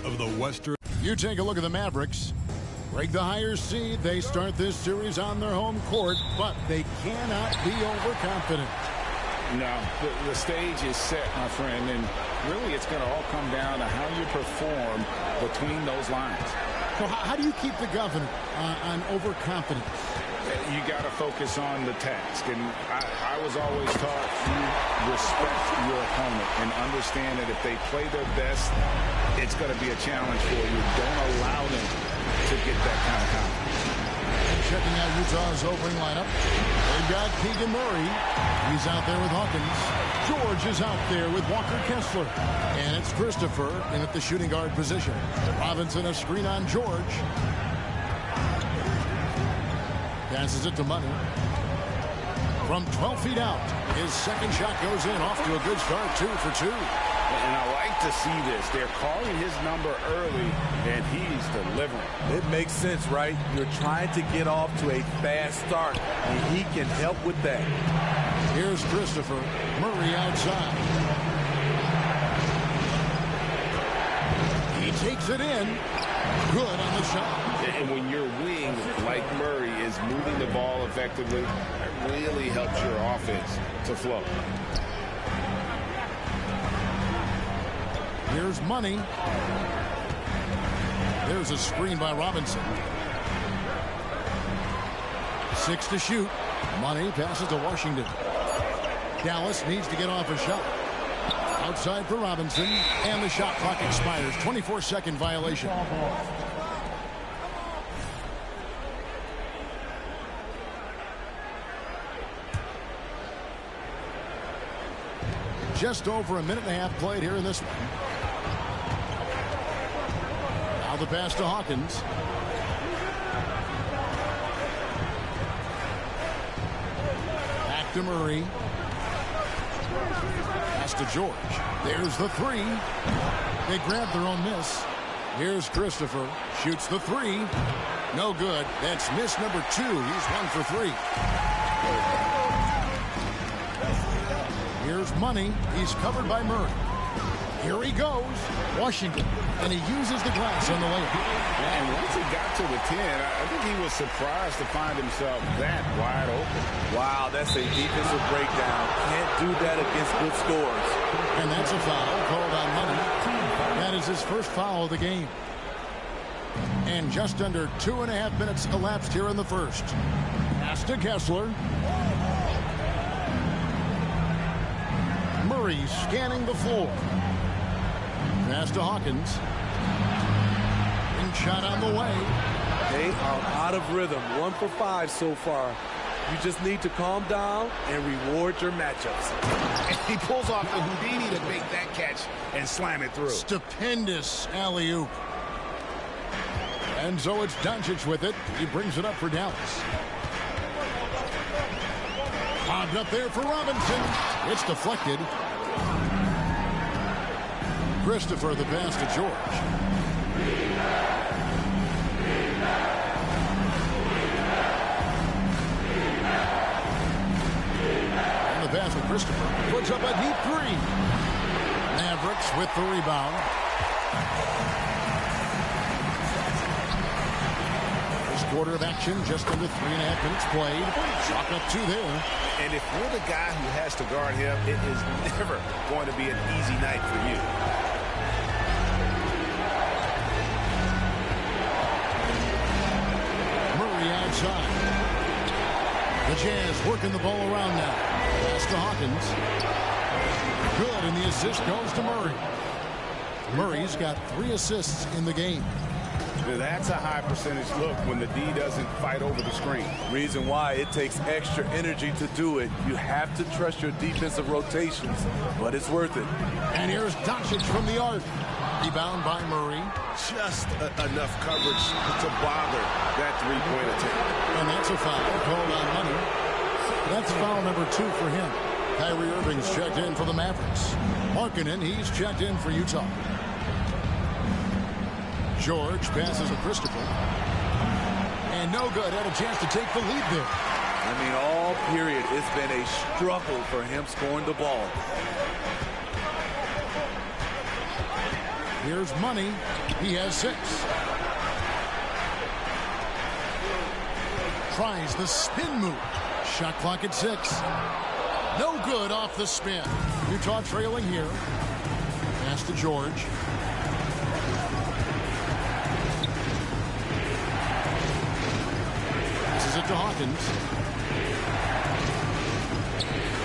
of the Western. You take a look at the Mavericks. Break the higher seed. They start this series on their home court, but they cannot be overconfident. No, the stage is set, my friend, and really it's going to all come down to how you perform between those lines. So how do you keep the governor on overconfidence? You got to focus on the task, and I was always taught you respect your opponent and understand that if they play their best, it's going to be a challenge for you. Don't allow them to get that kind of confidence. Checking out Utah's opening lineup, they've got Keegan Murray. He's out there with Hawkins. George is out there with Walker Kessler. And it's Christopher in at the shooting guard position. Robinson a screen on George. Passes it to Money. From 12 feet out, his second shot goes in. Off to a good start, 2 for 2. And I like to see this. They're calling his number early, and he's delivering. It makes sense, right? You're trying to get off to a fast start, and he can help with that. Here's Christopher. Murray outside. He takes it in. Good on the shot. And when your wing, like Murray, is moving the ball effectively, it really helps your offense to flow. Here's Money. There's a screen by Robinson. 6 to shoot. Money passes to Washington. Dallas needs to get off a shot. Outside for Robinson. And the shot clock expires. 24-second violation. Just over a minute and a half played here in this one. Now the pass to Hawkins. Back to Murray. Pass to George. There's the 3. They grab their own miss. Here's Christopher. Shoots the 3. No good. That's miss number 2. He's 1 for 3. Here's Money. He's covered by Murray. Here he goes. Washington. And he uses the glass on the layup. And once he got to the 10, I think he was surprised to find himself that wide open. Wow, that's a defensive breakdown. Can't do that against good scores. And that's a foul called on Money. That is his first foul of the game. And just under 2.5 minutes elapsed here in the first. Pass to Kessler. Murray scanning the floor. Pass to Hawkins. And shot on the way. They are out of rhythm. 1 for 5 so far. You just need to calm down and reward your matchups. And he pulls off the Houdini to make that catch and slam it through. Stupendous alley-oop. And so it's Doncic with it. He brings it up for Dallas. Lobbed up there for Robinson. It's deflected. Christopher the pass to George. And the pass to Christopher. Puts up a deep 3. Mavericks with the rebound. First quarter of action, just under 3.5 minutes played. Chalk up 2 there. And if you're the guy who has to guard him, it is never going to be an easy night for you. Murray outside. The Jazz working the ball around now. Pass to Hawkins. Good, and the assist goes to Murray. Murray's got 3 assists in the game. That's a high percentage look when the D doesn't fight over the screen. Reason why it takes extra energy to do it. You have to trust your defensive rotations, but it's worth it. And here's Doncic from the arc. Rebound by Murray. Just enough coverage to bother that three-point attempt. And that's a foul called on Money. That's foul number 2 for him. Kyrie Irving's checked in for the Mavericks. Markkanen, he's checked in for Utah. George passes to Christopher. And no good. Had a chance to take the lead there. I mean, all period, it's been a struggle for him scoring the ball. Here's Money. He has 6. Tries the spin move. Shot clock at 6. No good off the spin. Utah trailing here. Pass to George. Passes it to Hawkins.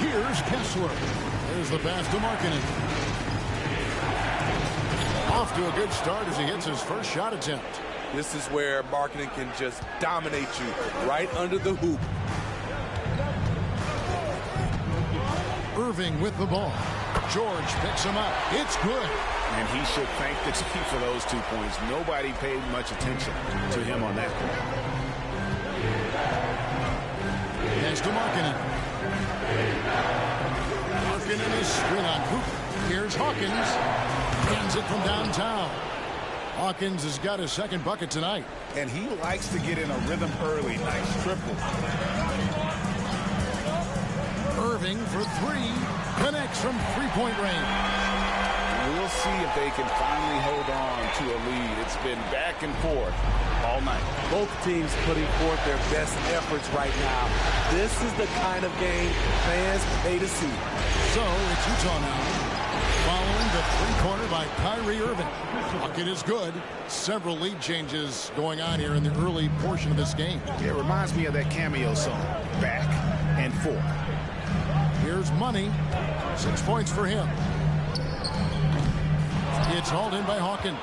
Here's Kessler. There's the pass to Markkanen. Off to a good start as he hits his first shot attempt. This is where Markkanen can just dominate you right under the hoop. Irving with the ball. George picks him up. It's good. And he should thank the team for those 2 points. Nobody paid much attention to him on that point. Pass to Markkanen. Markkanen is straight on hoop. Here's Hawkins. Hands it from downtown. Hawkins has got his second bucket tonight. And he likes to get in a rhythm early. Nice triple. Irving for 3. Connects from three-point range. We'll see if they can finally hold on to a lead. It's been back and forth all night. Both teams putting forth their best efforts right now. This is the kind of game fans pay to see. So it's Utah now. Following the three-pointer by Kyrie Irving. Bucket is good. Several lead changes going on here in the early portion of this game. It reminds me of that cameo song, Back and Forth. Here's Money. 6 points for him. It's hauled in by Hawkins.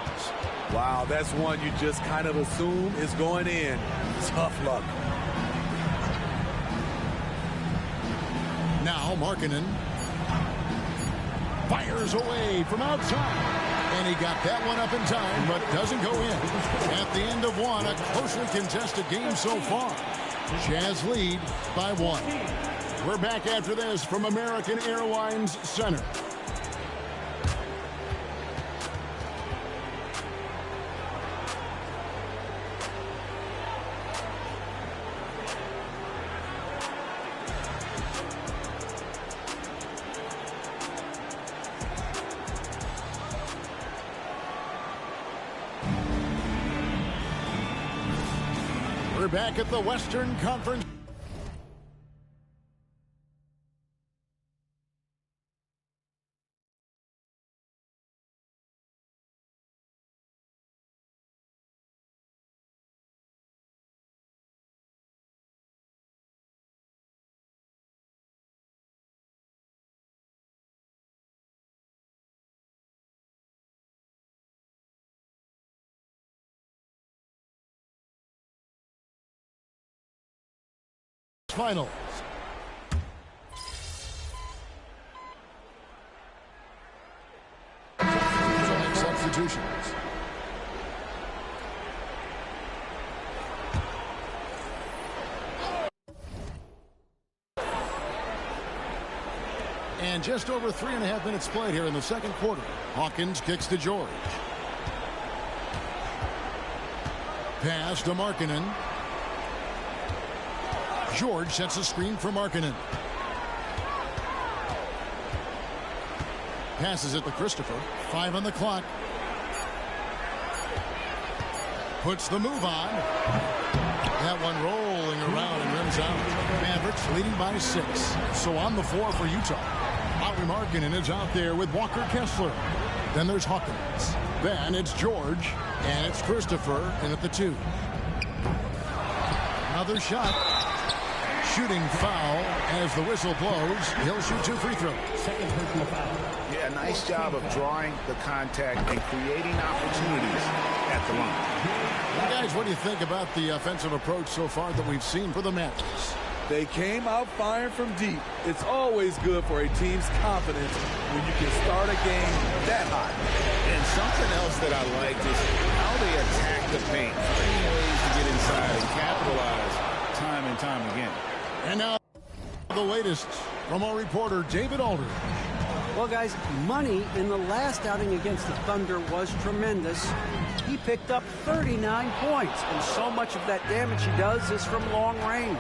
Wow, that's one you just kind of assume is going in. Tough luck. Now Markkanen fires away from outside. And he got that one up in time, but doesn't go in. At the end of one, a closely contested game so far. Jazz lead by 1. We're back after this from American Airlines Center. We're back at the Western Conference. Finals. Substitutions. And just over 3.5 minutes played here in the second quarter. Hawkins kicks to George. Pass to Markkanen. George sets a screen for Markkanen. Passes it to Christopher. 5 on the clock. Puts the move on. That one rolling around and rims out. Mavericks leading by 6. So on the floor for Utah. Lauri Markkanen is out there with Walker Kessler. Then there's Hawkins. Then it's George. And it's Christopher in at the 2. Another shot. Shooting foul as the whistle blows. He'll shoot 2 free throws. Second personal foul. Yeah, nice job of drawing the contact and creating opportunities at the line. Well, guys, what do you think about the offensive approach so far that we've seen for the Mavericks? They came out firing from deep. It's always good for a team's confidence when you can start a game that hot. And something else that I liked is how they attack the paint, finding ways to get inside and capitalize time and time again. And now the latest from our reporter, David Aldridge. Well, guys, Money in the last outing against the Thunder was tremendous. He picked up 39 points, and so much of that damage he does is from long range.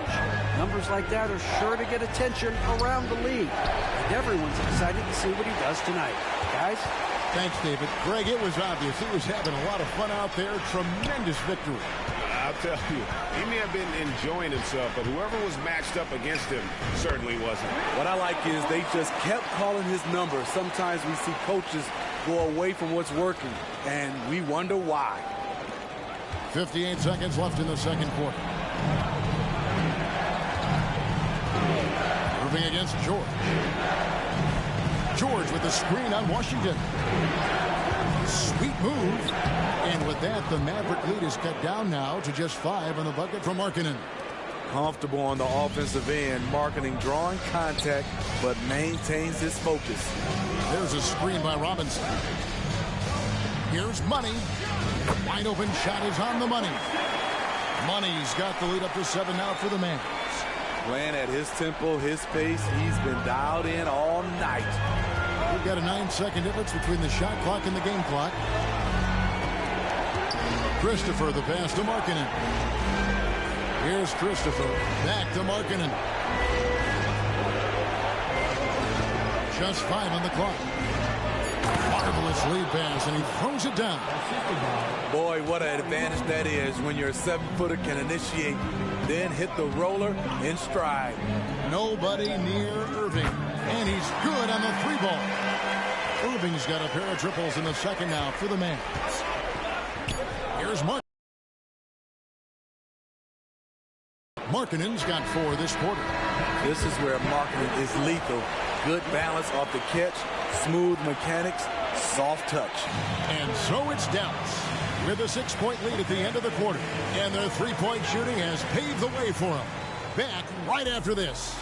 Numbers like that are sure to get attention around the league, and everyone's excited to see what he does tonight. Guys? Thanks, David. Greg, it was obvious. He was having a lot of fun out there. Tremendous victory. I'll tell you, he may have been enjoying himself, but whoever was matched up against him certainly wasn't. What I like is they just kept calling his number. Sometimes we see coaches go away from what's working, and we wonder why. 58 seconds left in the second quarter. Moving against George. George with the screen on Washington. Sweet move. And with that, the Maverick lead is cut down now to just 5 on the bucket from Markkanen. Comfortable on the offensive end. Markkanen drawing contact, but maintains his focus. There's a screen by Robinson. Here's Money. Wide open shot is on the money. Money's got the lead up to 7 now for the Mavs. Playing at his tempo, his pace. He's been dialed in all night. We've got a 9-second difference between the shot clock and the game clock. Christopher, the pass to Markkanen. Here's Christopher. Back to Markkanen. Just 5 on the clock. Marvelous lead pass, and he throws it down. Boy, what an advantage that is when your 7-footer can initiate, then hit the roller in stride. Nobody near Irving, and he's good on the 3-ball. Irving's got a pair of triples in the second now for the Mavs. Here's Markkanen's got 4 this quarter. This is where Markkanen is lethal. Good balance off the catch, smooth mechanics, soft touch. And so it's Dallas with a 6-point lead at the end of the quarter. And their 3-point shooting has paved the way for them. Back right after this.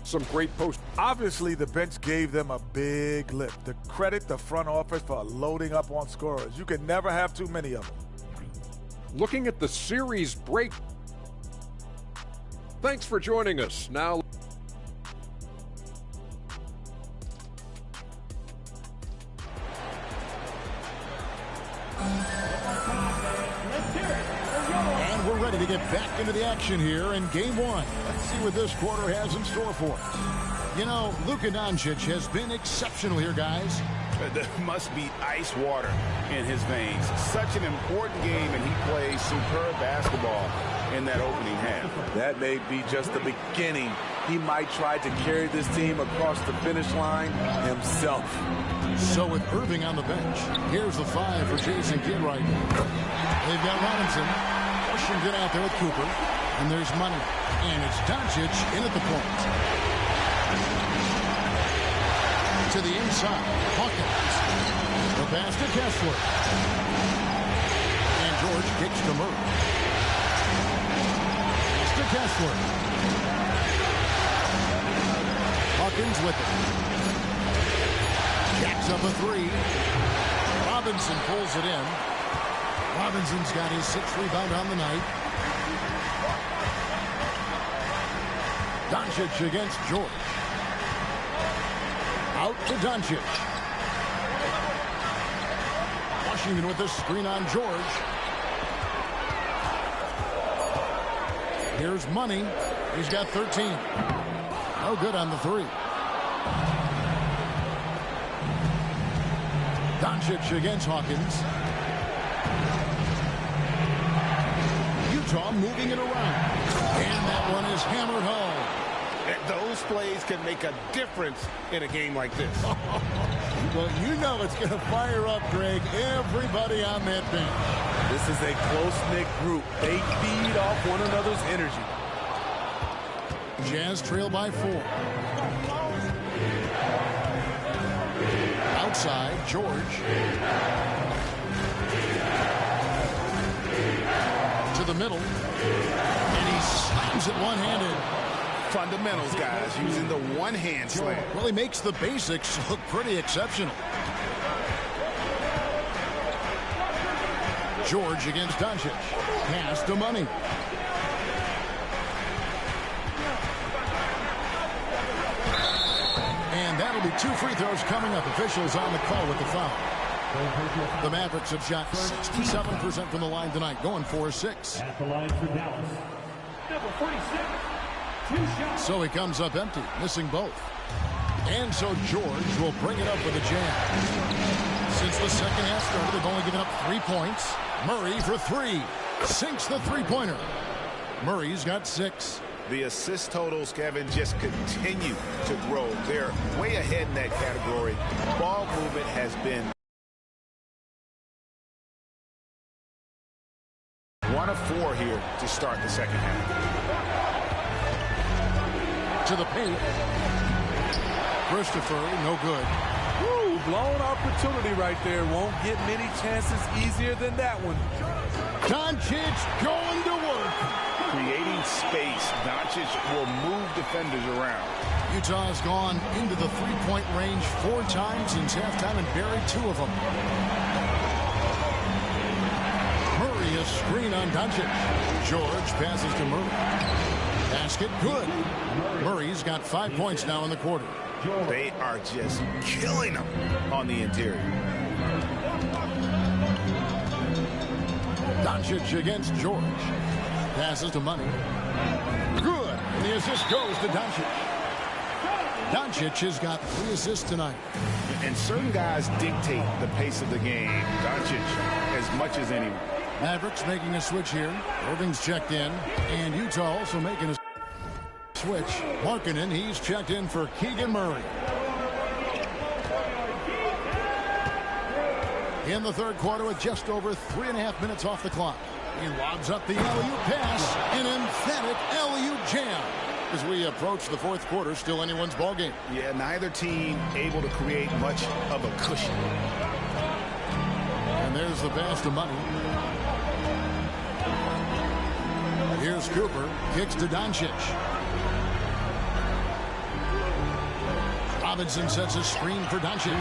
Some great post. Obviously, the bench gave them a big lift. To credit the front office for loading up on scorers. You can never have too many of them. Looking at the series break. Thanks for joining us. Now, and we're ready to get back into the action here in game 1. Let's see what this quarter has in store for us. You know, Luka Doncic has been exceptional here, guys. There must be ice water in his veins. Such an important game, and he plays superb basketball in that opening half. That may be just the beginning. He might try to carry this team across the finish line himself. So with Irving on the bench, here's the 5 for Jason Kidd right now. They've got Robinson. Washington out there with Cooper. And there's Money. And it's Doncic in at the point. To the inside, Hawkins. The pass to Kessler. And George kicks to Murray. Pass to Kessler. Hawkins with it. Jacks up a 3. Robinson pulls it in. Robinson's got his 6th rebound on the night. Doncic against George. Out to Doncic. Washington with the screen on George. Here's Money. He's got 13. No good on the 3. Doncic against Hawkins. Utah moving it around. And that one is hammered home. Those plays can make a difference in a game like this. Well, you know it's going to fire up, Greg. Everybody on that bench. This is a close-knit group. They feed off one another's energy. Jazz trail by 4. Outside, George. To the middle. And he slams it one-handed. Fundamentals, guys, using the one-hand slam. Well, he makes the basics look pretty exceptional. George against Doncic. Pass to Money. And that'll be 2 free throws coming up. Officials on the call with the foul. The Mavericks have shot 67% from the line tonight, going 4-6. At the line for Dallas, number 46. So he comes up empty, missing both. And so George will bring it up with a jam. Since the second half started, they've only given up 3 points. Murray for 3. Sinks the three-pointer. Murray's got 6. The assist totals, Kevin, just continue to grow. They're way ahead in that category. Ball movement has been 1 of 4 here to start the second half. To the paint. Christopher, no good. Woo, blown opportunity right there. Won't get many chances easier than that one. Doncic going to work. Creating space. Doncic will move defenders around. Utah's gone into the three-point range 4 times since halftime and buried 2 of them. Murray a screen on Doncic. George passes to Murray. Basket good. Murray's got 5 points now in the quarter. They are just killing them on the interior. Doncic against George. Passes to Money. Good. And the assist goes to Doncic. Doncic has got 3 assists tonight. And certain guys dictate the pace of the game. Doncic as much as anyone. Mavericks making a switch here. Irving's checked in. And Utah also making a switch. Markkanen, he's checked in for Keegan Murray. In the third quarter with just over 3.5 minutes off the clock. He lobs up the alley-oop pass. An emphatic alley-oop jam. As we approach the fourth quarter, still anyone's ballgame. Yeah, neither team able to create much of a cushion. And there's the pass to Money. Here's Cooper. Kicks to Doncic. Robinson sets a screen for Doncic.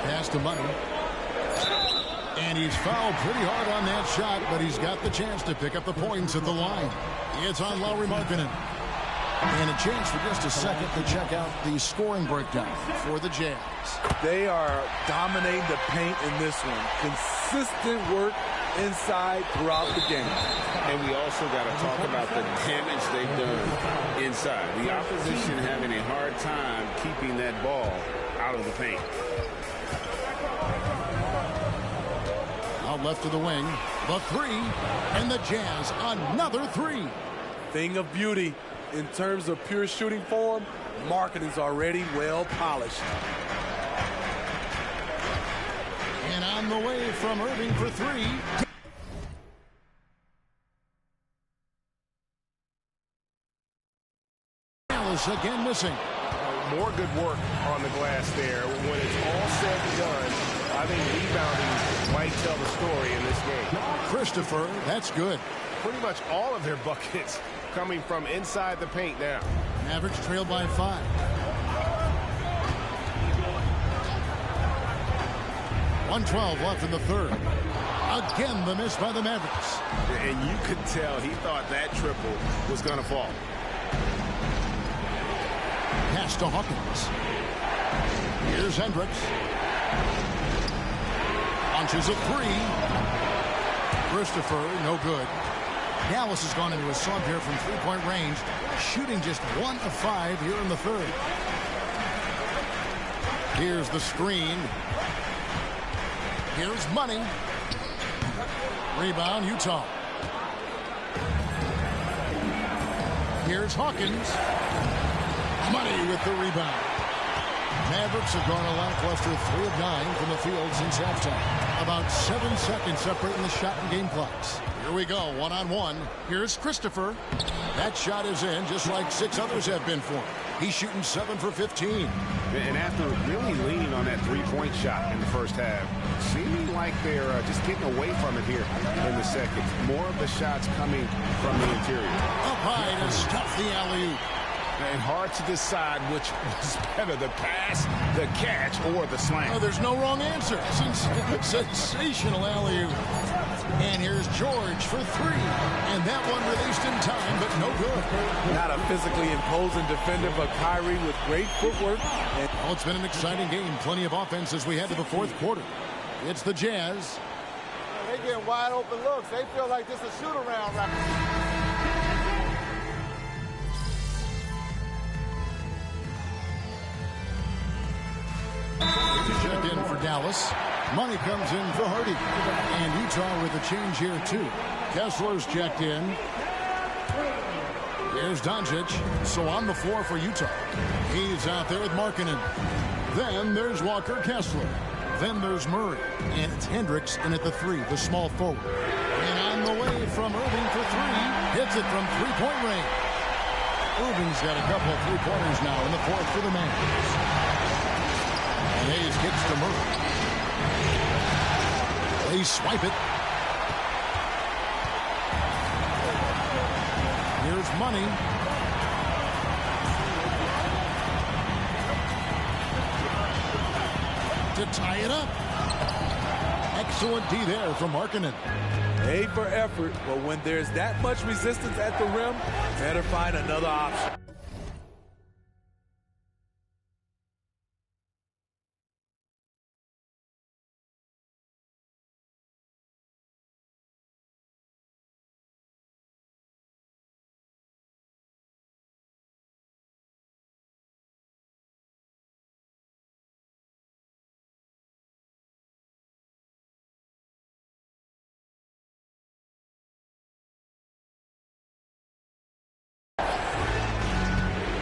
Pass to Money. And he's fouled pretty hard on that shot, but he's got the chance to pick up the points at the line. It's on Lauri Markkanen. And a chance for just a second to check out the scoring breakdown for the Jazz. They are dominating the paint in this one. Consistent work inside throughout the game. And we also got to talk about the damage they've done inside. The opposition having a hard time keeping that ball out of the paint. Out left of the wing, the 3, and the Jazz another 3. Thing of beauty in terms of pure shooting form, Markkanen's already well polished. And on the way from Irving for 3. Dallas again missing. More good work on the glass there. When it's all said and done, I think rebounding might tell the story in this game. Christopher, that's good. Pretty much all of their buckets coming from inside the paint now. Mavericks trailed by 5. .112 left in the third. Again, the miss by the Mavericks. And you could tell he thought that triple was going to fall. Pass to Hawkins. Here's Hendricks. Launches a 3. Christopher, no good. Dallas has gone into a slump here from three-point range, shooting just 1 of 5 here in the third. Here's the screen. Here's Money. Rebound, Utah. Here's Hawkins. Money with the rebound. Mavericks have gone a lackluster 3 of 9 from the field since halftime. About 7 seconds separating the shot and game clocks. Here we go, 1-on-1. Here's Christopher. That shot is in, just like 6 others have been for him. He's shooting 7 for 15. And after really leaning on that three-point shot in the first half, seeming like they're just getting away from it here in the second. More of the shots coming from the interior. Up high to stuff the alley-oop. And hard to decide which was better, the pass, the catch, or the slam. Oh, there's no wrong answer. Sensational alley-oop. And here's George for 3. And that one released in time, but no good. Not a physically imposing defender, but Kyrie with great footwork. Well, it's been an exciting game. Plenty of offense as we head to the fourth quarter. It's the Jazz. They get wide open looks. They feel like this is a shoot-around right now. Check in for Dallas. Money comes in for Hardy. And Utah with a change here, too. Kessler's checked in. Here's Doncic. So on the floor for Utah. He's out there with Markkanen. Then there's Walker Kessler. Then there's Murray. And it's Hendricks in at the 3, the small forward. And on the way from Irving for 3. Hits it from three-point range. Irving's got a couple of three-pointers now in the fourth for the Mavs. And Hayes kicks to Murray. They swipe it. Here's Money. To tie it up. Excellent D there from Markkanen. A for effort, but when there's that much resistance at the rim, better find another option.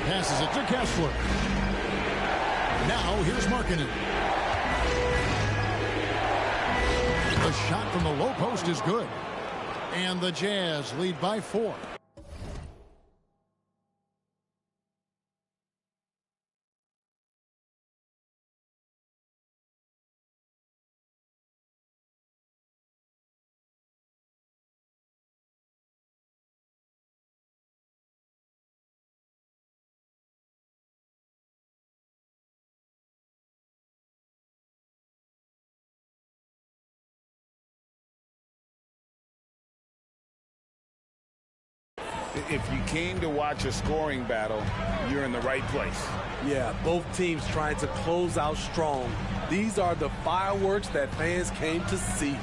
Passes it to Kessler. Now here's Markkanen. The shot from the low post is good. And the Jazz lead by 4. If you came to watch a scoring battle, you're in the right place. Yeah, both teams trying to close out strong. These are the fireworks that fans came to see.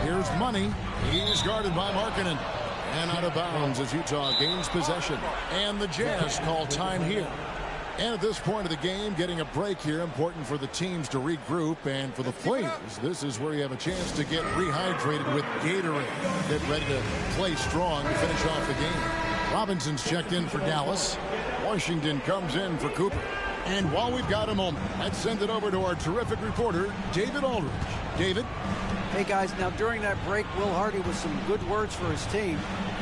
Here's Money. He's guarded by Markkanen. And out of bounds as Utah gains possession. And the Jazz call time here. And at this point of the game, getting a break here, important for the teams to regroup. And for the players, this is where you have a chance to get rehydrated with Gatorade. Get ready to play strong to finish off the game. Robinson's checked in for Dallas. Washington comes in for Cooper. And while we've got a moment, let's send it over to our terrific reporter, David Aldridge. David? Hey, guys, now during that break, Will Hardy with some good words for his team.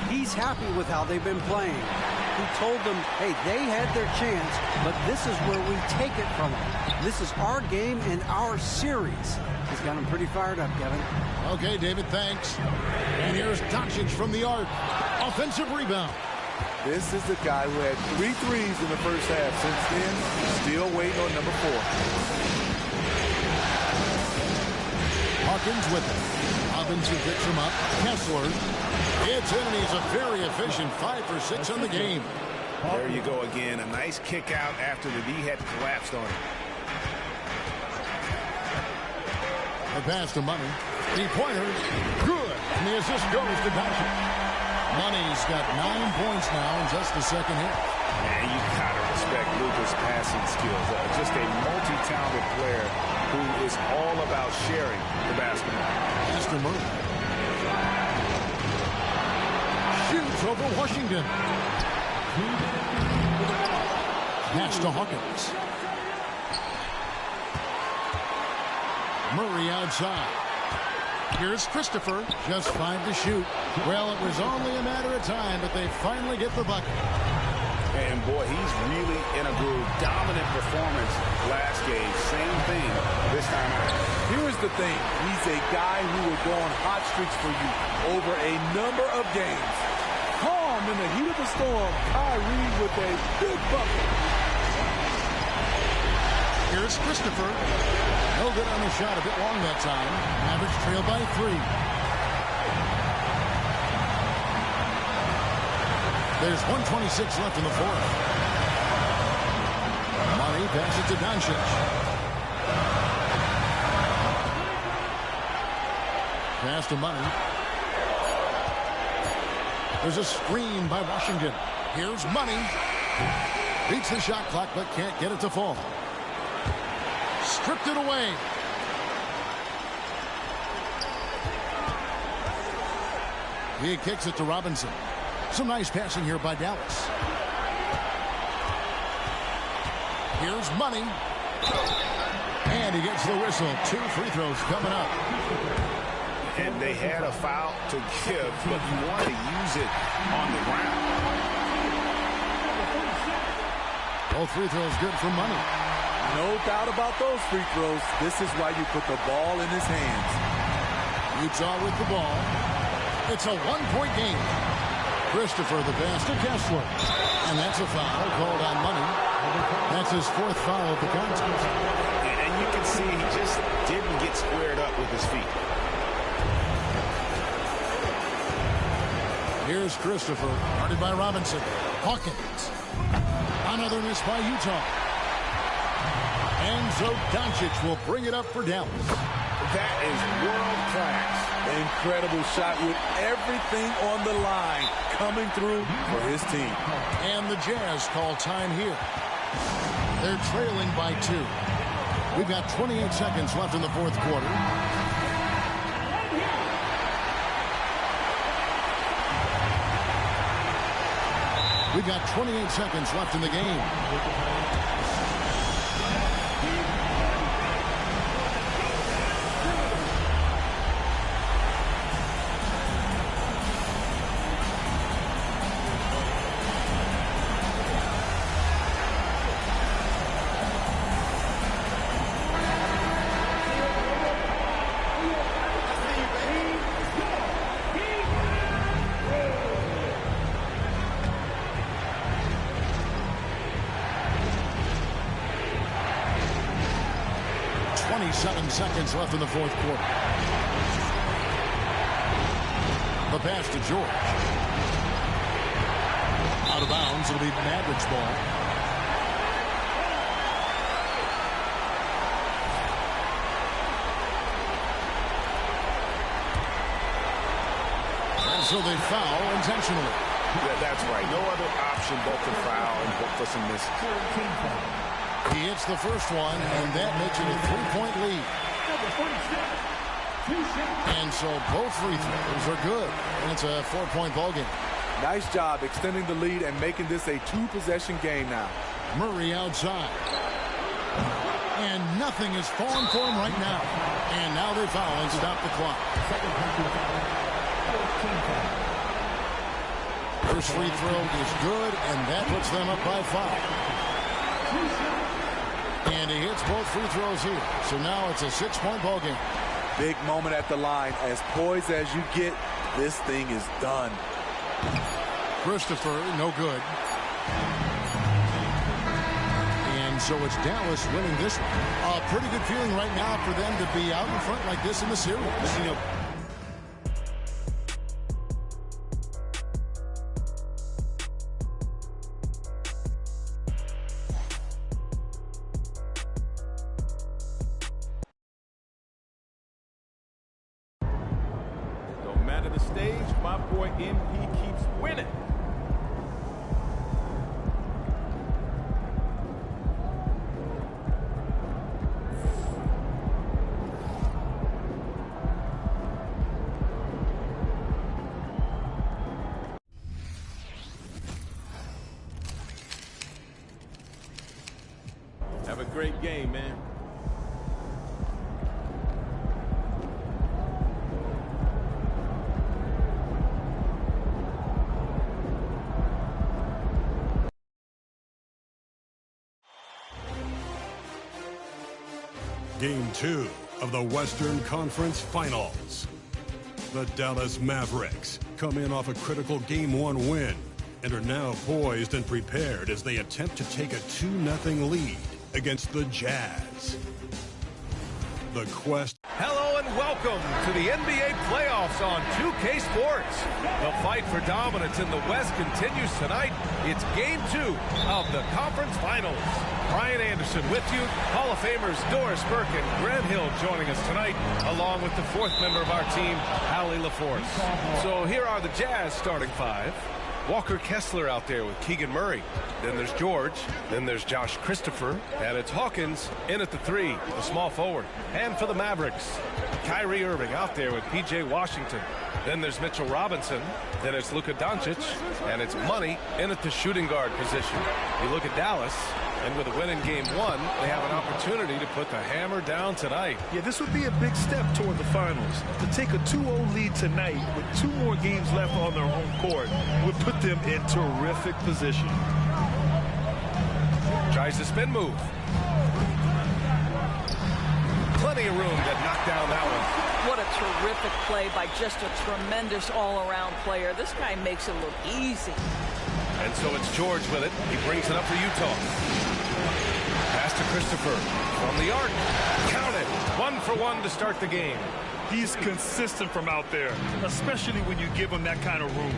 He's happy with how they've been playing. He told them, hey, they had their chance, but this is where we take it from them. This is our game and our series. He's got them pretty fired up, Kevin. Okay, David, thanks. And here's Doncic from the arc. Offensive rebound. This is the guy who had 3 threes in the first half. Since then, still waiting on number 4. Hawkins with it. Robinson picks him up. Kessler. It's in, and he's a very efficient 5 for 6 on the game. There you go again. A nice kick out after the D had collapsed on him. The pass to Money. Three-pointer. Good. And the assist goes to Doncic. Money's got 9 points now in just the second hit. Man, you gotta respect Luka's passing skills. Just a multi-talented player who is all about sharing the basketball. Master Murray. Shoots over Washington. Pass to Hawkins. Murray outside. Here's Christopher. Just 5 to shoot. Well, it was only a matter of time, but they finally get the bucket. And boy, he's really in a groove. Dominant performance last game. Same thing this time out. Here's the thing. He's a guy who will go on hot streaks for you over a number of games. Calm in the heat of the storm. Kyrie with a big bucket. Here's Christopher. No good on the shot. A bit long that time. Mavericks trail by 3. There's 1:26 left in the fourth. Money passes to Doncic. Pass to Money. There's a screen by Washington. Here's Money. Beats the shot clock, but can't get it to fall. Stripped it away. He kicks it to Robinson. Some nice passing here by Dallas. Here's Money. And he gets the whistle. 2 free throws coming up. And they had a foul to give, but you want to use it on the ground. Both free throws good for Money. No doubt about those free throws. This is why you put the ball in his hands. Utah with the ball. It's a 1-point game. Christopher the pass to Kessler. And that's a foul called on Money. That's his 4th foul of the contest. And you can see he just didn't get squared up with his feet. Here's Christopher, guarded by Robinson. Hawkins. Another miss by Utah. And Doncic will bring it up for Dallas. That is world class. Incredible shot with everything on the line coming through for his team. And the Jazz call time here. They're trailing by 2. We've got 28 seconds left in the 4th quarter. We've got 28 seconds left in the game. Seconds left in the 4th quarter. The pass to George. Out of bounds. It'll be Mavericks ball. And so they foul intentionally. Yeah, that's right. No other option but to foul and hope for some misses. He hits the first one, and that makes it a 3-point lead. And so both free throws are good, and it's a 4-point ball game. Nice job extending the lead and making this a 2-possession game now. Murray outside. And nothing is falling for him right now. And now they foul and stop the clock. First free throw is good, and that puts them up by 5. And he hits both free throws here. So now it's a 6-point ball game. Big moment at the line. As poised as you get, this thing is done. Christopher, no good. And so it's Dallas winning this one. A pretty good feeling right now for them to be out in front like this in the series. You know, The stage, my boy MP keeps winning. Have a great game, man. Game 2 of the Western Conference Finals. The Dallas Mavericks come in off a critical Game 1 win and are now poised and prepared as they attempt to take a 2-0 lead against the Jazz. The quest. Hello and welcome to the NBA playoffs on 2K Sports. The fight for dominance in the West continues tonight. It's Game 2 of the Conference Finals. Brian Anderson with you. Hall of Famers Doris Burke and Grant Hill joining us tonight, along with the 4th member of our team, Allie LaForce. So here are the Jazz starting 5. Walker Kessler out there with Keegan Murray. Then there's George. Then there's Josh Christopher. And it's Hawkins in at the 3, the small forward. And for the Mavericks, Kyrie Irving out there with P.J. Washington. Then there's Mitchell Robinson. Then it's Luka Doncic. And it's Money in at the shooting guard position. You look at Dallas, and with a win in Game 1, they have an opportunity to put the hammer down tonight. Yeah, this would be a big step toward the finals. To take a 2-0 lead tonight with 2 more games left on their home court would put them in terrific position. Tries the spin move. Plenty of room to knock down that one. What a terrific play by just a tremendous all-around player. This guy makes it look easy. And so it's George with it. He brings it up for Utah. Pass to Christopher from the arc. Count it. 1 for 1 to start the game. He's consistent from out there, especially when you give him that kind of room.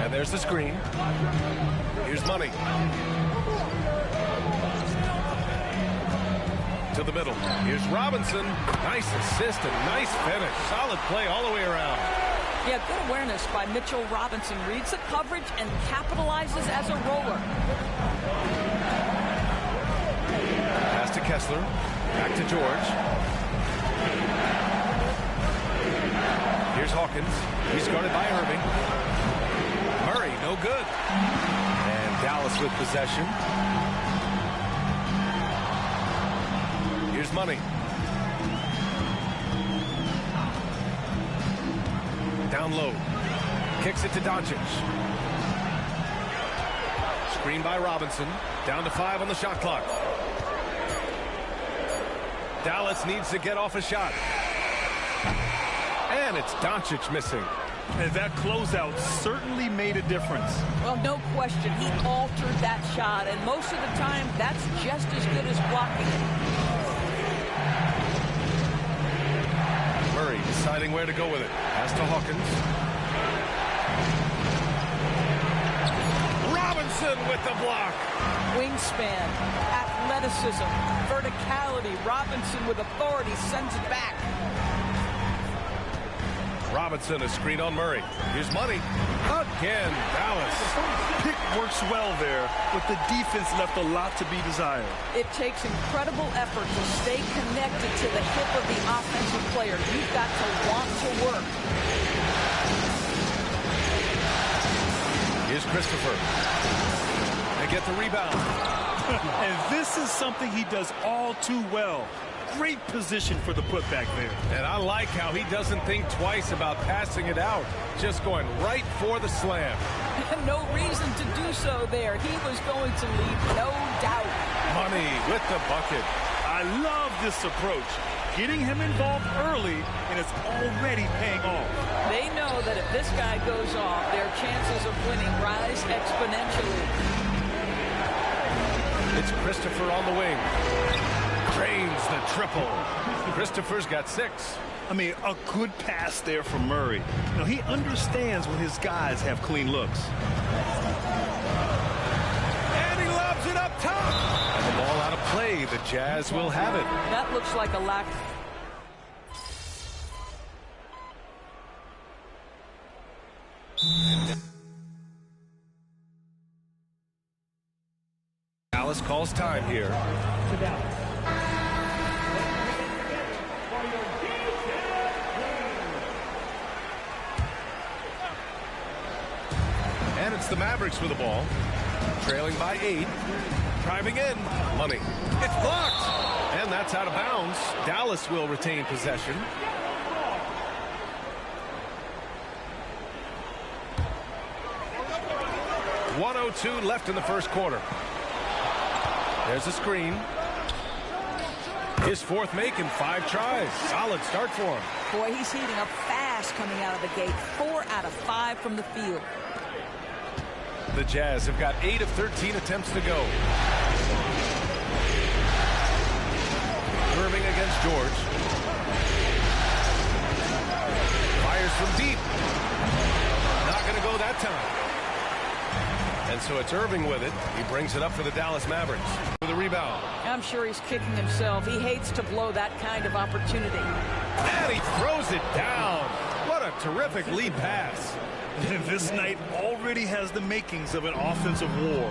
And there's the screen. Here's Money. To the middle. Here's Robinson. Nice assist and nice finish. Solid play all the way around. Yeah, good awareness by Mitchell Robinson. Reads the coverage and capitalizes as a roller. Pass to Kessler. Back to George. Here's Hawkins. He's guarded by Irving. Murray, no good. And Dallas with possession. Here's Money. Down low. Kicks it to Doncic. Screen by Robinson. Down to 5 on the shot clock. Dallas needs to get off a shot. And it's Doncic missing. And that closeout certainly made a difference. Well, no question. He altered that shot, and most of the time, that's just as good as blocking it. Murray deciding where to go with it. Pass to Hawkins. Robinson with the block. Wingspan, athleticism, verticality. Robinson with authority sends it back. Robinson, a screen on Murray. Here's Money. Again, Dallas. Pick works well there, but the defense left a lot to be desired. It takes incredible effort to stay connected to the hip of the offensive player. You've got to want to work. Here's Christopher. They get the rebound. And this is something he does all too well. Great position for the putback there. And I like how he doesn't think twice about passing it out. Just going right for the slam. No reason to do so there. He was going to leave, no doubt. Money with the bucket. I love this approach. Getting him involved early, and it's already paying off. They know that if this guy goes off, their chances of winning rise exponentially. It's Christopher on the wing. Drains the triple. Christopher's got 6. I mean, a good pass there from Murray. Now, he understands when his guys have clean looks. And he lobs it up top. And the ball out of play. The Jazz will have it. That looks like a lack. Dallas calls time here. And it's the Mavericks with the ball. Trailing by 8. Driving in. Money. It's blocked. And that's out of bounds. Dallas will retain possession. .102 left in the first quarter. There's a screen. His 4th make in 5 tries. Solid start for him. Boy, he's heating up fast coming out of the gate. 4 out of 5 from the field. The Jazz have got 8 of 13 attempts to go. Irving against George. Fires from deep. Not going to go that time. And so it's Irving with it. He brings it up for the Dallas Mavericks. For the rebound. I'm sure he's kicking himself. He hates to blow that kind of opportunity. And he throws it down. What a terrific lead pass. This night already has the makings of an offensive war.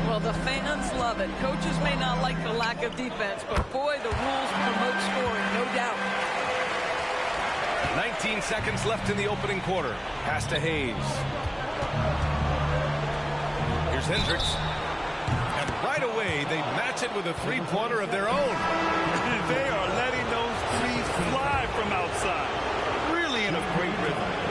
Well, the fans love it. Coaches may not like the lack of defense, but boy, the rules promote scoring, no doubt. 19 seconds left in the opening quarter. Pass to Hayes. Here's Hendricks. And right away, they match it with a three-pointer of their own. They are letting those threes fly from outside. Really in a great rhythm.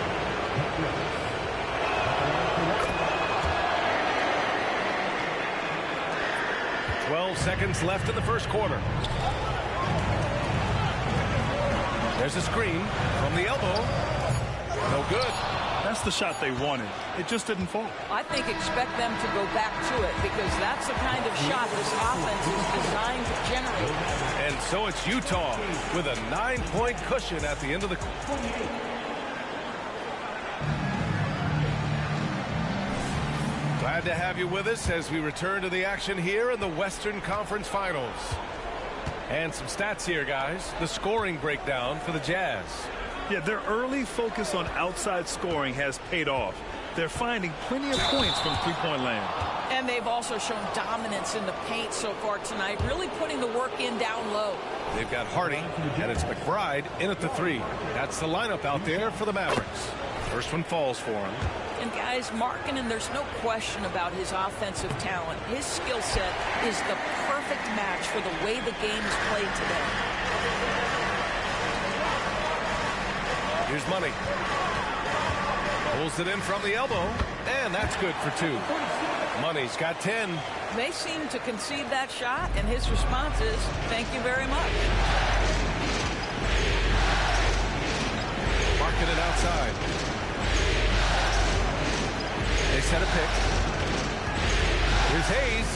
Seconds left in the first quarter. There's a screen from the elbow. No good. That's the shot they wanted. It just didn't fall. I think expect them to go back to it because that's the kind of shot this offense is designed to generate. And so it's Utah with a 9-point cushion at the end of the quarter. Glad to have you with us as we return to the action here in the Western Conference Finals. And some stats here, guys. The scoring breakdown for the Jazz. Yeah, their early focus on outside scoring has paid off. They're finding plenty of points from three-point land. And they've also shown dominance in the paint so far tonight, really putting the work in down low. They've got Hardy, and it's McBride in at the three. That's the lineup out there for the Mavericks. First one falls for him. And guys, Markkanen, there's no question about his offensive talent. His skill set is the perfect match for the way the game is played today. Here's Money. Pulls it in from the elbow, and that's good for two. Money's got 10. They seem to concede that shot, and his response is, thank you very much. Markkanen outside. They set a pick. Here's Hayes.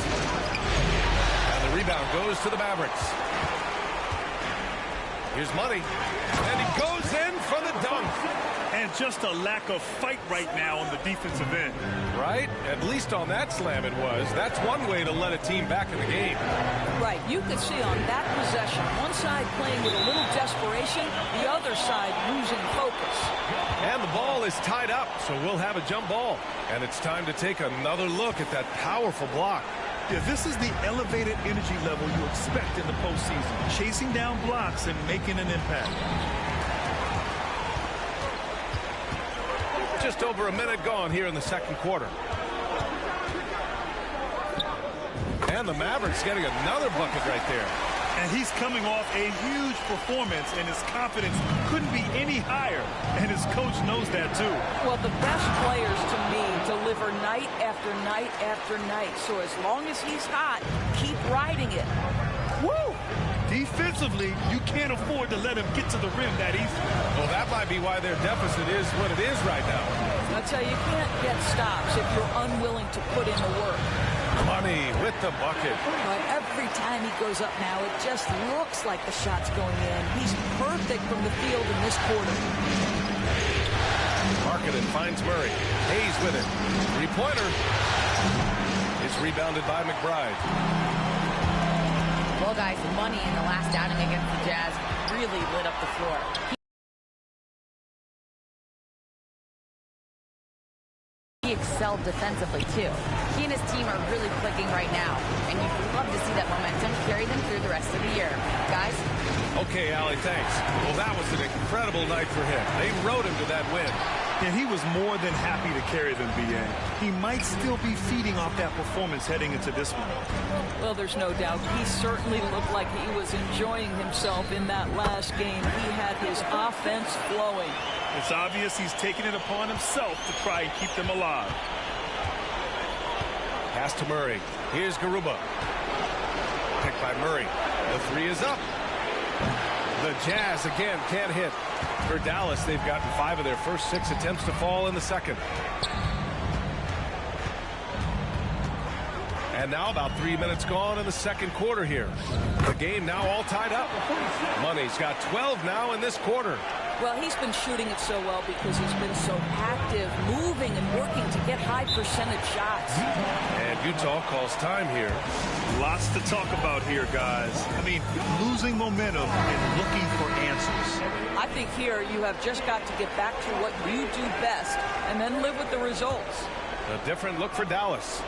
And the rebound goes to the Mavericks. Here's Money. And he goes in for the dunk. And just a lack of fight right now on the defensive end. Right? At least on that slam it was. That's one way to let a team back in the game. Right. You could see on that possession, one side playing with a little desperation, the other side losing focus. And the ball is tied up, so we'll have a jump ball. And it's time to take another look at that powerful block. Yeah, this is the elevated energy level you expect in the postseason. Chasing down blocks and making an impact. Just over a minute gone here in the second quarter. And the Mavericks getting another bucket right there. And he's coming off a huge performance, and his confidence couldn't be any higher. And his coach knows that, too. Well, the best players, to me, deliver night after night after night. So as long as he's hot, keep riding it. Woo! Defensively, you can't afford to let him get to the rim that easily. Well, that might be why their deficit is what it is right now. I tell you, you can't get stops if you're unwilling to put in the work. Money with the bucket. But every time he goes up now, it just looks like the shot's going in. He's perfect from the field in this quarter. Markkanen finds Murray. Hayes with it. Three-pointer. It's rebounded by McBride. Well, guys, Money in the last outing against the Jazz really lit up the floor. He excelled defensively, too. He and his team are really clicking right now, and you'd love to see that momentum carry them through the rest of the year. Guys? Okay, Allie, thanks. Well, that was an incredible night for him. They rode him to that win. And he was more than happy to carry them, B.A. He might still be feeding off that performance heading into this one. Well, there's no doubt. He certainly looked like he was enjoying himself in that last game. He had his offense flowing. It's obvious he's taking it upon himself to try and keep them alive. Pass to Murray. Here's Garuba. Picked by Murray. The three is up. The Jazz again can't hit. For Dallas, they've gotten 5 of their first 6 attempts to fall in the second. And now about 3 minutes gone in the second quarter here. The game now all tied up. Money's got 12 now in this quarter. Well, he's been shooting it so well because he's been so active, moving and working to get high percentage shots. And Utah calls time here. Lots to talk about here, guys. I mean, losing momentum and looking for answers. I think here you have just got to get back to what you do best and then live with the results. A different look for Dallas.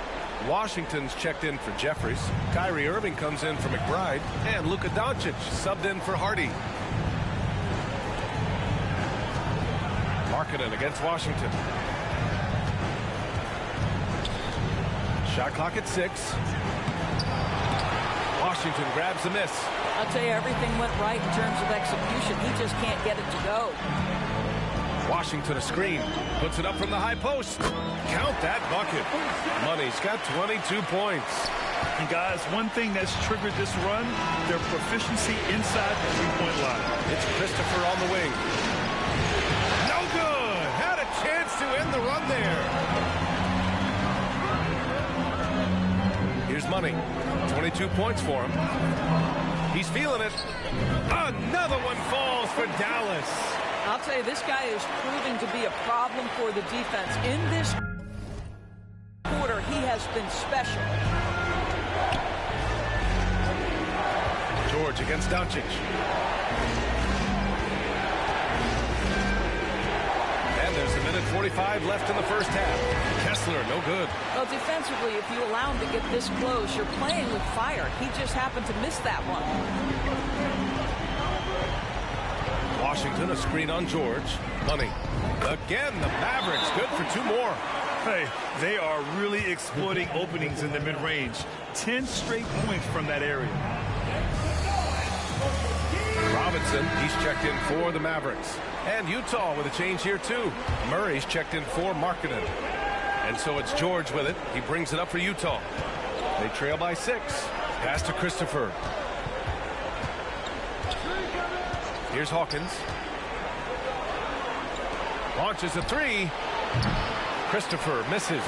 Washington's checked in for Jeffries. Kyrie Irving comes in for McBride. And Luka Doncic subbed in for Hardy. Markkanen against Washington. Shot clock at 6. Washington grabs the miss. I'll tell you, everything went right in terms of execution. He just can't get it to go. Washington a screen. Puts it up from the high post. Count that bucket. Money's got 22 points. And guys, one thing that's triggered this run, their proficiency inside the three-point line. It's Christopher on the wing. No good. Had a chance to end the run there. Here's Money. 22 points for him. He's feeling it. Another one falls for Dallas. I'll tell you, this guy is proving to be a problem for the defense. In this quarter, he has been special. George against Doncic. And there's a minute 45 left in the first half. Kessler, no good. Well, defensively, if you allow him to get this close, you're playing with fire. He just happened to miss that one. Washington, a screen on George. Money. Again, the Mavericks, good for 2 more. Hey, they are really exploiting openings in the mid-range. 10 straight points from that area. Robinson, he's checked in for the Mavericks. And Utah with a change here, too. Murray's checked in for Markkanen. And so it's George with it. He brings it up for Utah. They trail by 6. Pass to Christopher. Here's Hawkins. Launches a 3. Christopher misses.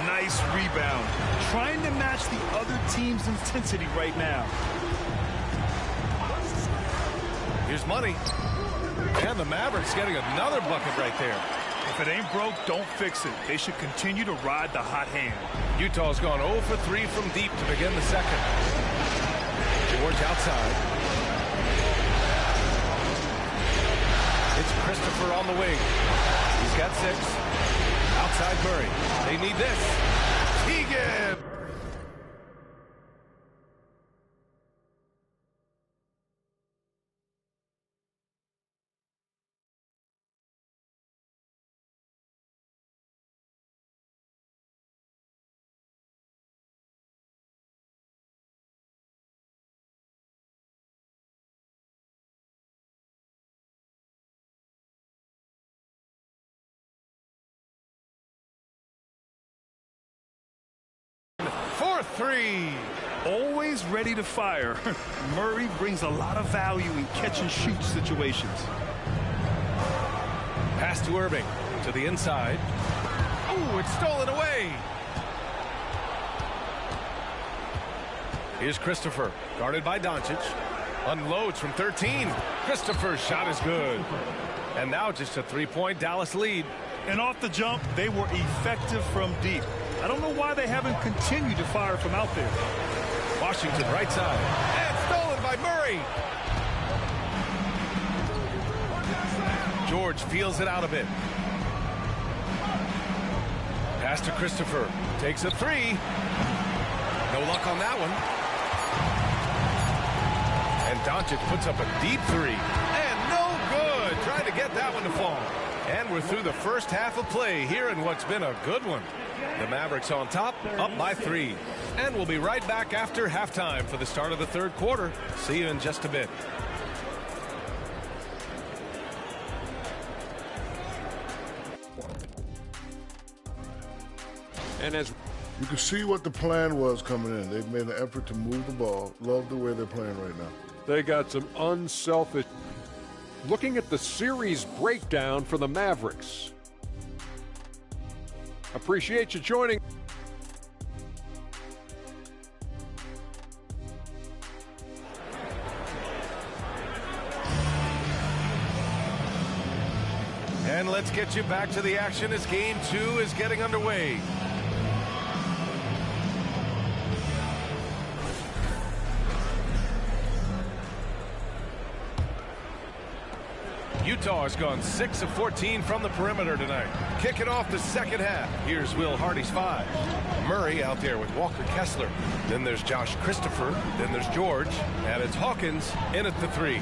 Nice rebound. Trying to match the other team's intensity right now. Here's Money. And the Mavericks getting another bucket right there. If it ain't broke, don't fix it. They should continue to ride the hot hand. Utah's gone 0 for 3 from deep to begin the second. George outside. It's Christopher on the wing. He's got 6. Outside Murray. They need this. Keegan. For 3. Always ready to fire. Murray brings a lot of value in catch-and-shoot situations. Pass to Irving. To the inside. Ooh, it's stolen away. Here's Christopher. Guarded by Doncic. Unloads from 13. Christopher's shot is good. And now just a 3-point Dallas lead. And off the jump, they were effective from deep. I don't know why they haven't continued to fire from out there. Washington right side. And stolen by Murray. George feels it out a bit. Pass to Christopher. Takes a 3. No luck on that one. And Doncic puts up a deep 3. And no good. Trying to get that one to fall. And we're through the first half of play here in what's been a good one. The Mavericks on top, up by 3. And we'll be right back after halftime for the start of the third quarter. See you in just a bit. And as you can see what the plan was coming in. They've made an effort to move the ball. Love the way they're playing right now. they got some unselfish. Looking at the series breakdown for the Mavericks. Appreciate you joining. And let's get you back to the action as game 2 is getting underway. Utah has gone 6 of 14 from the perimeter tonight. Kicking off the second half. Here's Will Hardy's 5. Murray out there with Walker Kessler. Then there's Josh Christopher. Then there's George. And it's Hawkins in at the 3.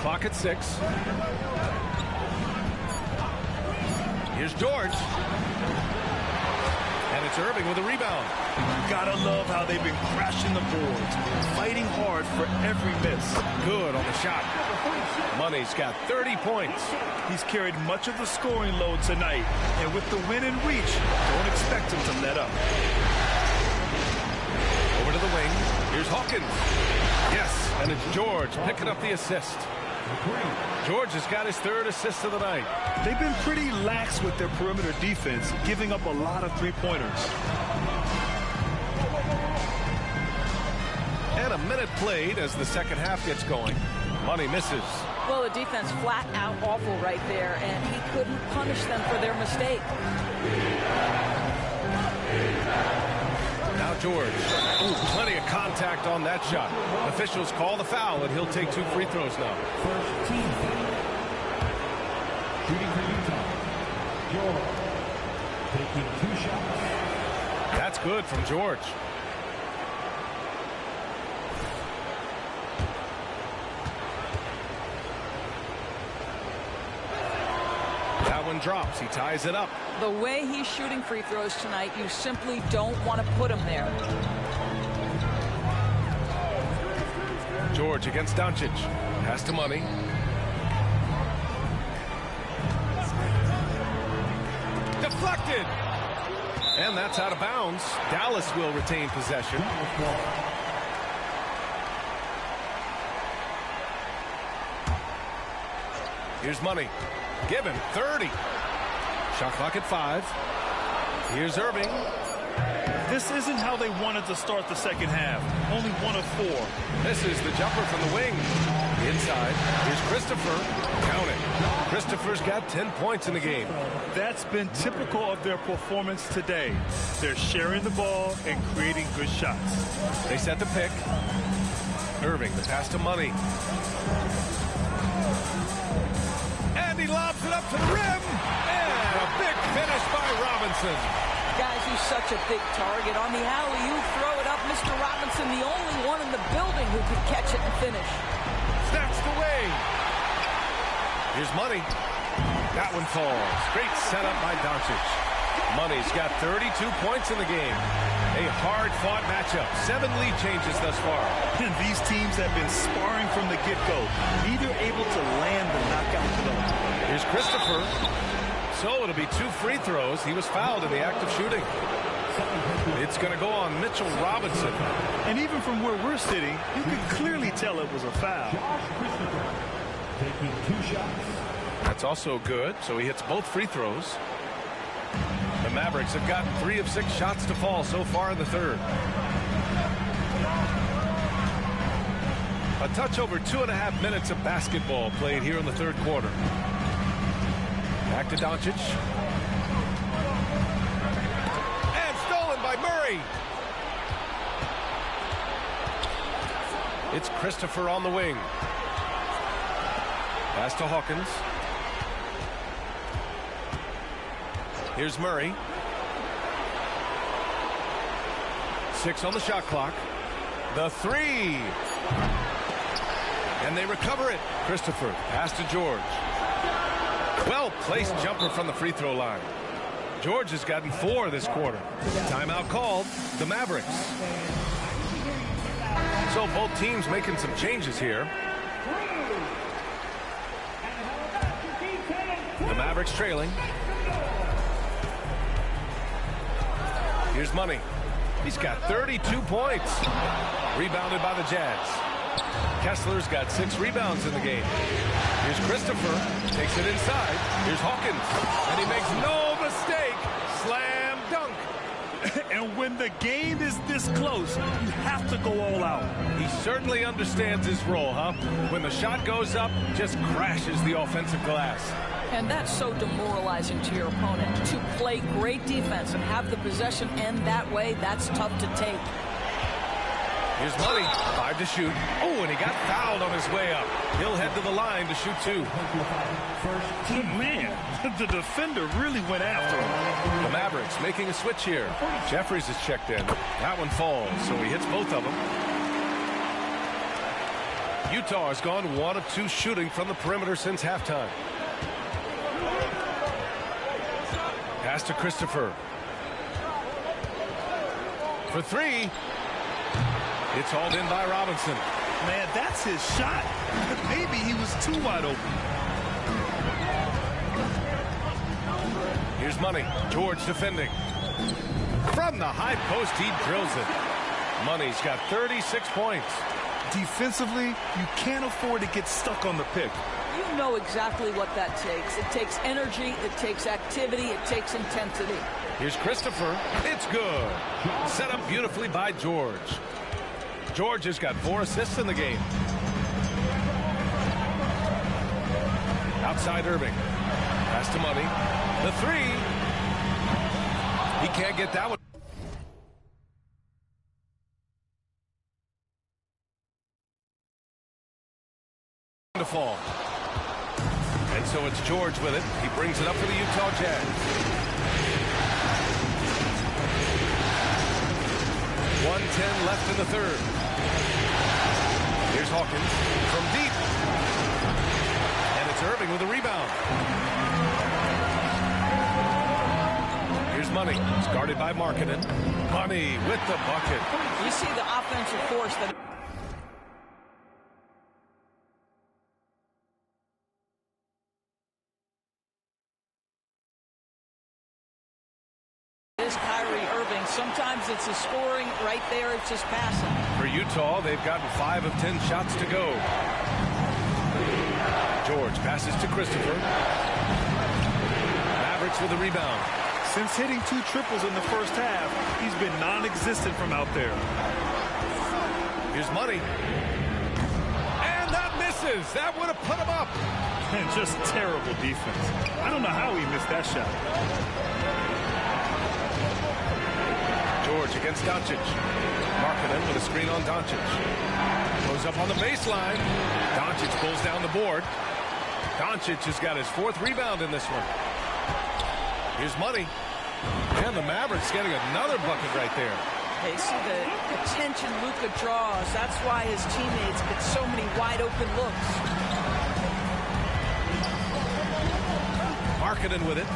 Clock at 6. Here's George. And it's Irving with a rebound. Gotta love how they've been crashing the boards, fighting hard for every miss. Good on the shot. Money's got 30 points. He's carried much of the scoring load tonight, and with the win in reach, don't expect him to let up. Over to the wing. Here's Hawkins. Yes, and it's George picking up the assist. George has got his 3rd assist of the night. They've been pretty lax with their perimeter defense, giving up a lot of three-pointers. And a minute played as the second half gets going. Money misses. Well, the defense flat out awful right there, and he couldn't punish them for their mistake. Now George. Ooh, plenty of contact on that shot. Officials call the foul, and he'll take 2 free throws now. First team foul. Shooting for Utah. George taking 2 shots. That's good from George. That one drops. He ties it up. The way he's shooting free throws tonight, you simply don't want to put him there. George against Doncic. Pass to Money. Deflected. And that's out of bounds. Dallas will retain possession. Here's Money. Give him 30. Shot clock at 5. Here's Irving. This isn't how they wanted to start the second half. Only 1 of 4. This is the jumper from the wing. Inside. Here's Christopher. Count it. Christopher's got 10 points in the game. That's been typical of their performance today. They're sharing the ball and creating good shots. They set the pick. Irving, the pass to Money. And he lobs it up to the rim. And a big finish by Robinson. Guys, he's such a big target. On the alley-oop, throw it up. Mr. Robinson, the only one in the building who could catch it and finish. Snatched away. Here's Money. That one falls. Great setup by Doncic. Money's got 32 points in the game. A hard-fought matchup. 7 lead changes thus far. And these teams have been sparring from the get-go, neither able to land the knockout blow. Here's Christopher. So it'll be 2 free throws. He was fouled in the act of shooting. It's going to go on Mitchell Robinson. And even from where we're sitting, you can clearly tell it was a foul. Taking 2 shots. That's also good, so he hits both free throws. The Mavericks have gotten 3 of 6 shots to fall so far in the third. A touch over 2.5 minutes of basketball played here in the third quarter. Back to Doncic. And stolen by Murray. It's Christopher on the wing. Pass to Hawkins. Here's Murray. 6 on the shot clock. The 3. And they recover it. Christopher, pass to George. Well-placed jumper from the free throw line. George has gotten 4 this quarter. Timeout called. The Mavericks. So both teams making some changes here. The Mavericks trailing. Here's Money. He's got 32 points. Rebounded by the Jazz. Kessler's got 6 rebounds in the game. Here's Christopher. Takes it inside. Here's Hawkins. And he makes no mistake. Slam dunk. And when the game is this close, you have to go all out. He certainly understands his role, huh? When the shot goes up, just crashes the offensive glass. And that's so demoralizing to your opponent. To play great defense and have the possession end that way, that's tough to take. Here's Money, 5 to shoot. Oh, and he got fouled on his way up. He'll head to the line to shoot 2. Good man. The defender really went after him. The Mavericks making a switch here. Jeffries is checked in. That one falls, so he hits both of them. Utah has gone 1 of 2 shooting from the perimeter since halftime. Pass to Christopher. For 3. It's hauled in by Robinson. Man, that's his shot. Maybe he was too wide open. Here's Money. George defending. From the high post, he drills it. Money's got 36 points. Defensively, you can't afford to get stuck on the pick. You know exactly what that takes. It takes energy, it takes activity, it takes intensity. Here's Christopher. It's good. Set up beautifully by George. George has got 4 assists in the game. Outside Irving. Pass to Money. The 3. He can't get that one. To fall. And so it's George with it. He brings it up for the Utah Jazz. 1:10 left in the third. Here's Hawkins from deep. And it's Irving with a rebound. Here's Money. It's guarded by Markkanen. Money with the bucket. You see the offensive force that... Sometimes it's a scoring right there. It's just passing. For Utah, they've gotten 5 of 10 shots to go. George passes to Christopher. Mavericks with a rebound. Since hitting 2 triples in the first half, he's been non-existent from out there. Here's Money. And that misses. That would have put him up. And just terrible defense. I don't know how he missed that shot. George against Doncic. Markkanen with a screen on Doncic. Goes up on the baseline. Doncic pulls down the board. Doncic has got his 4th rebound in this one. Here's Money. And the Mavericks getting another bucket right there. Hey, see the attention Luka draws. That's why his teammates get so many wide open looks. Markkanen with it.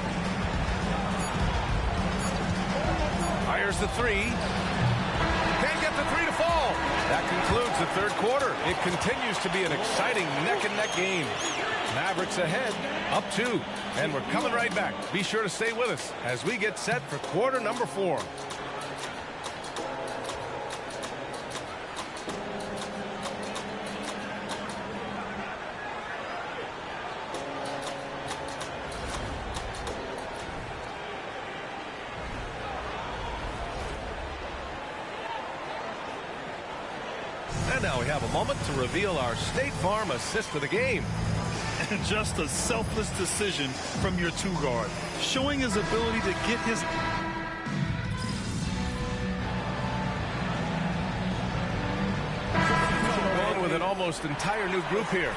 Fires the 3. Can't get the 3 to fall. That concludes the third quarter. It continues to be an exciting neck-and-neck game. Mavericks ahead, up 2. And we're coming right back. Be sure to stay with us as we get set for quarter number 4. And now we have a moment to reveal our State Farm assist of the game. And just a selfless decision from your 2 guard, showing his ability to get his... Going with an almost entire new group here.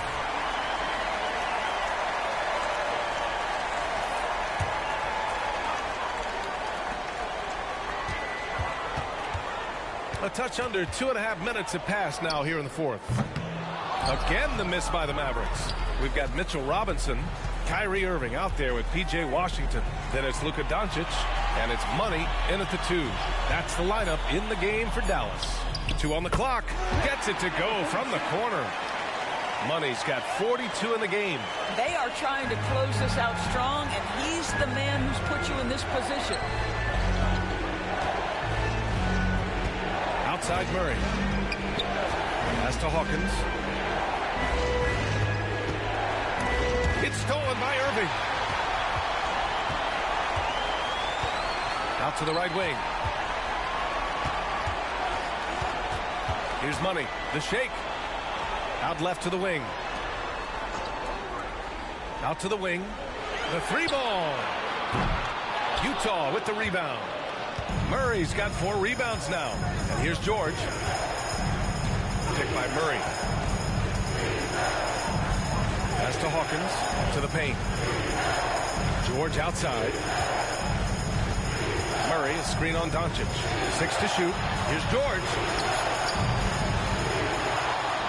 A touch under 2.5 minutes have passed now here in the fourth. Again, the miss by the Mavericks. We've got Mitchell Robinson, Kyrie Irving out there with P.J. Washington. Then it's Luka Doncic, and it's Money in at the 2. That's the lineup in the game for Dallas. 2 on the clock. Gets it to go from the corner. Money's got 42 in the game. They are trying to close this out strong, and he's the man who's put you in this position. Outside Murray. Pass to Hawkins. It's stolen by Irving. Out to the right wing. Here's Money. The shake. Out left to the wing. Out to the wing. The 3-ball. Utah with the rebound. Murray's got 4 rebounds now. And here's George. Picked by Murray. Pass to Hawkins. To the paint. George outside. Murray, a screen on Doncic. 6 to shoot. Here's George.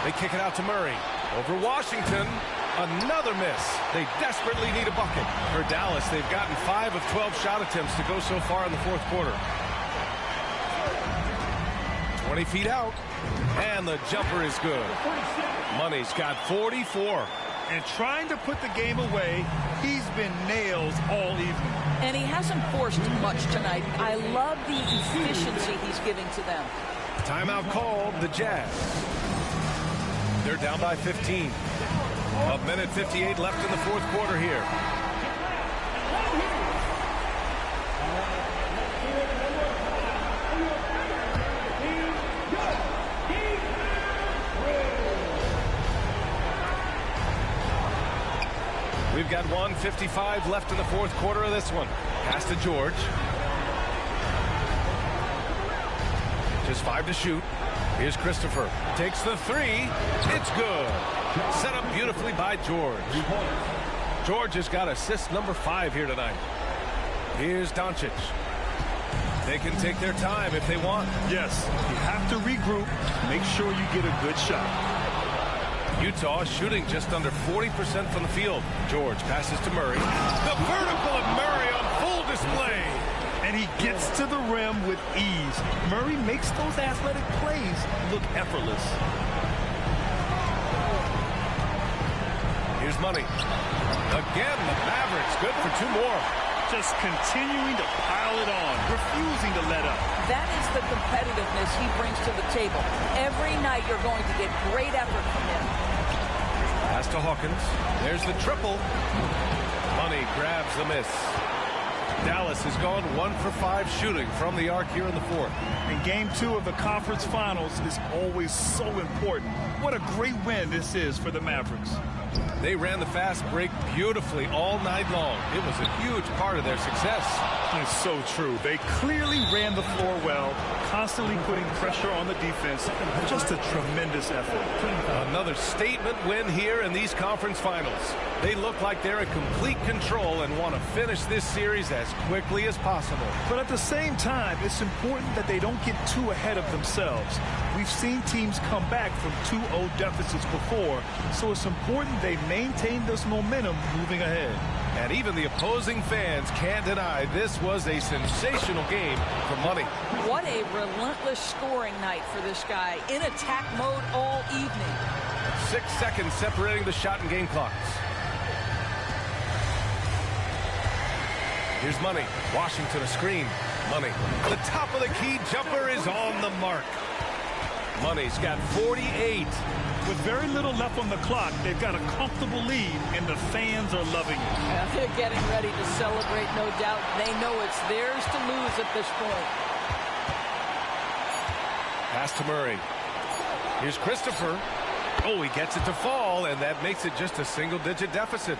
They kick it out to Murray. Over Washington. Another miss. They desperately need a bucket. For Dallas, they've gotten 5 of 12 shot attempts to go so far in the fourth quarter. 20 feet out. And the jumper is good. Money's got 44. And trying to put the game away, he's been nails all evening. And he hasn't forced much tonight. I love the efficiency he's giving to them. Timeout called, the Jazz. They're down by 15. 1:58 left in the fourth quarter here. We've got 1:55 left in the fourth quarter of this one. Pass to George. Just 5 to shoot. Here's Christopher. Takes the 3. It's good. Set up beautifully by George. George has got assist number 5 here tonight. Here's Doncic. They can take their time if they want. Yes, you have to regroup. Make sure you get a good shot. Utah shooting just under 40% from the field. George passes to Murray. The vertical of Murray on full display. And he gets to the rim with ease. Murray makes those athletic plays look effortless. Here's Money. Again, the Mavericks good for 2 more. Just continuing to pile it on, refusing to let up. That is the competitiveness he brings to the table. Every night you're going to get great effort from him. Pass to Hawkins. There's the triple. Money grabs the miss. Dallas has gone 1 for 5 shooting from the arc here in the fourth. And game 2 of the conference finals is always so important. What a great win this is for the Mavericks. They ran the fast break beautifully all night long. It was a huge part of their success. It's so true. They clearly ran the floor well, constantly putting pressure on the defense. Just a tremendous effort. Another statement win here in these conference finals. They look like they're in complete control and want to finish this series as quickly as possible. But at the same time, it's important that they don't get too ahead of themselves. We've seen teams come back from 2-0 deficits before, so it's important they maintain this momentum moving ahead. And even the opposing fans can't deny this was a sensational game for Money. What a relentless scoring night for this guy. In attack mode all evening. 6 seconds separating the shot and game clocks. Here's Money. Washington a screen. Money. The top of the key jumper is on the mark. Money's got 48. With very little left on the clock, they've got a comfortable lead, and the fans are loving it. Yeah, they're getting ready to celebrate, no doubt. They know it's theirs to lose at this point. Pass to Murray. Here's Christopher. Oh, he gets it to fall, and that makes it just a single-digit deficit.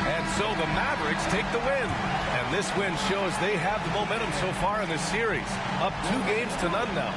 And so the Mavericks take the win. And this win shows they have the momentum so far in this series. Up 2 games to none now.